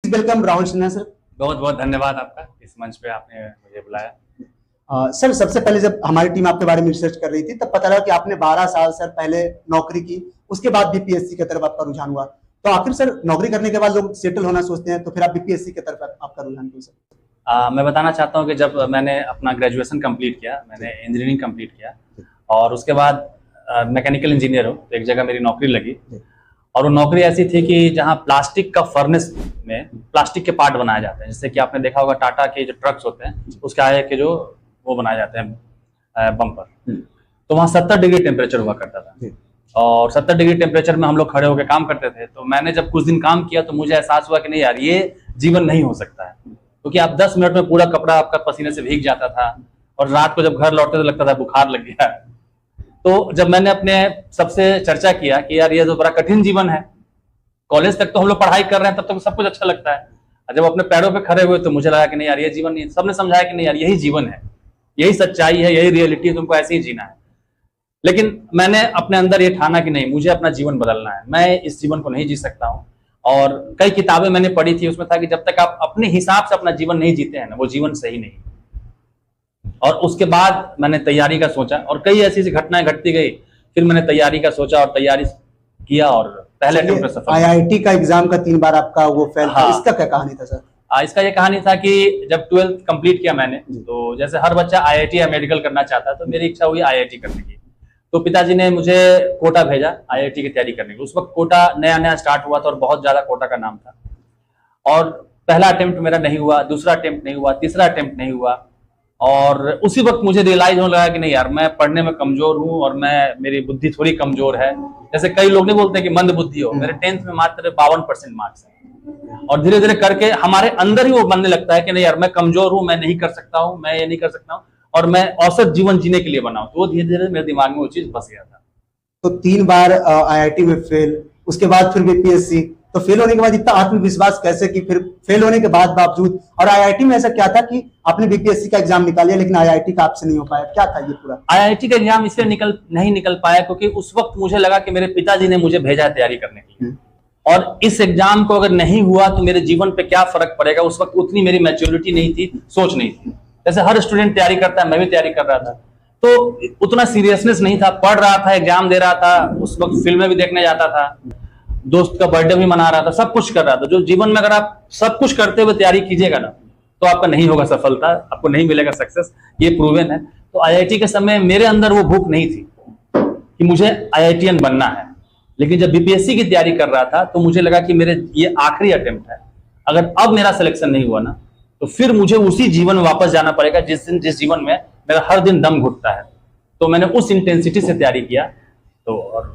Welcome Rahul Sinha sir. बहुत बहुत धन्यवाद आपका, इस मंच पे आपने मुझे बुलाया। सर, सबसे पहले जब हमारी टीम आपके बारे में रिसर्च कर रही थी तब पता लगा कि आपने 12 साल सर पहले नौकरी की, उसके बाद बीपीएससी की तरफ आपका रुझान हुआ। तो आखिर सर नौकरी करने के बाद लोग सेटल होना सोचते हैं, तो फिर आप बीपीएससी की तरफ आपका रुझान क्यों सर? मैं बताना चाहता हूँ कि जब मैंने अपना ग्रेजुएशन कंप्लीट किया, मैंने इंजीनियरिंग कंप्लीट किया और उसके बाद मैकेनिकल इंजीनियर हूँ, तो एक जगह मेरी नौकरी लगी और वो नौकरी ऐसी थी कि जहाँ प्लास्टिक का फर्नेस में प्लास्टिक के पार्ट बनाए जाते हैं, जैसे कि आपने देखा होगा टाटा के जो ट्रक्स होते हैं उसके आगे के जो वो बनाए जाते हैं बम्पर, तो वहाँ 70 डिग्री टेम्परेचर हुआ करता था और 70 डिग्री टेम्परेचर में हम लोग खड़े होकर काम करते थे। तो मैंने जब कुछ दिन काम किया तो मुझे एहसास हुआ कि नहीं यार, ये जीवन नहीं हो सकता है, क्योंकि आप 10 मिनट में पूरा कपड़ा आपका पसीने से भीग जाता था और रात को जब घर लौटते तो लगता था बुखार लग गया। तो जब मैंने अपने सबसे चर्चा किया कि यार ये तो बड़ा कठिन जीवन है, कॉलेज तक तो हम लोग पढ़ाई कर रहे हैं, तब तक सब कुछ अच्छा लगता है, जब अपने पैरों पे खड़े हुए तो मुझे लगा कि नहीं यार ये जीवन नहीं। सबने समझाया कि नहीं यार यही जीवन है, यही सच्चाई है, यही रियलिटी है, तुमको ऐसे ही जीना है। लेकिन मैंने अपने अंदर ये ठाना कि नहीं, मुझे अपना जीवन बदलना है, मैं इस जीवन को नहीं जी सकता हूँ। और कई किताबें मैंने पढ़ी थी, उसमें था कि जब तक आप अपने हिसाब से अपना जीवन नहीं जीते हैं ना, वो जीवन सही नहीं। और उसके बाद मैंने तैयारी का सोचा और कई ऐसी घटनाएं घटती गई, फिर मैंने तैयारी का सोचा और तैयारी किया और पहले अटेम्प्ट में सफल। आईआईटी का एग्जाम का 3 बार आपका वो फेल था, इसका क्या कहानी था सर? इसका ये कहानी था कि जब 12th कंप्लीट किया मैंने, तो जैसे हर बच्चा आईआईटी या मेडिकल करना चाहता है, तो मेरी इच्छा हुई आईआईटी करने की। तो पिताजी ने मुझे कोटा भेजा आईआईटी की तैयारी करने की। उस वक्त कोटा नया नया स्टार्ट हुआ था और बहुत ज्यादा कोटा का नाम था। और पहला अटेम्प्ट मेरा नहीं हुआ, दूसरा अटेम्प्ट नहीं हुआ, तीसरा अटेम्प्ट नहीं हुआ। और उसी वक्त मुझे रियलाइज होने लगा कि नहीं यार, मैं पढ़ने में कमजोर हूँ और मेरी बुद्धि थोड़ी कमजोर है। जैसे कई लोग नहीं बोलते कि मंद बुद्धि हो, मेरे 10th में मात्र 52% मार्क्स है। और धीरे धीरे करके हमारे अंदर ही वो बनने लगता है कि नहीं यार, मैं कमजोर हूँ, मैं नहीं कर सकता हूँ, मैं ये नहीं कर सकता हूँ और मैं औसत जीवन जीने के लिए बना हूँ। तो वो धीरे धीरे मेरे दिमाग में वो चीज बस गया था। तो 3 बार आईआईटी में फेल, उसके बाद फिर बीपीएससी, तो फेल होने के बाद इतना आत्मविश्वास कैसे कि फिर फेल होने के बाद बावजूद, और आईआईटी में ऐसा क्या था कि आपने बीपीएससी का एग्जाम निकाल लिया लेकिन आईआईटी का आपसे नहीं हो पाया, क्या था ये पूरा? आईआईटी का एग्जाम इसलिए नहीं निकल पाया क्योंकि उस वक्त मुझे लगा कि मेरे पिताजी ने मुझे भेजा है तैयारी करने के लिए, और इस एग्जाम को अगर नहीं हुआ तो मेरे जीवन पे क्या फर्क पड़ेगा। उस वक्त उतनी मेरी मैच्योरिटी नहीं थी, सोच नहीं थी। जैसे हर स्टूडेंट तैयारी करता है, मैं भी तैयारी कर रहा था, तो उतना सीरियसनेस नहीं था। पढ़ रहा था, एग्जाम दे रहा था, उस वक्त फिल्में भी देखने जाता था, दोस्त का बर्थडे भी मना रहा था, सब कुछ कर रहा था। जो जीवन में अगर आप सब कुछ करते हुए तैयारी कीजिएगा ना, तो आपका नहीं होगा सफलता, आपको नहीं मिलेगा सक्सेस, ये प्रूवन है। तो आईआईटी के समय मेरे अंदर वो भूख नहीं थी कि मुझे आईआईटीएन बनना है। लेकिन जब बीपीएससी की तैयारी कर रहा था तो मुझे लगा कि मेरे ये आखिरी अटेम्प्ट है, अगर अब मेरा सिलेक्शन नहीं हुआ ना, तो फिर मुझे उसी जीवन में वापस जाना पड़ेगा जिस जीवन में मेरा हर दिन दम घुटता है। तो मैंने उस इंटेंसिटी से तैयारी किया, तो और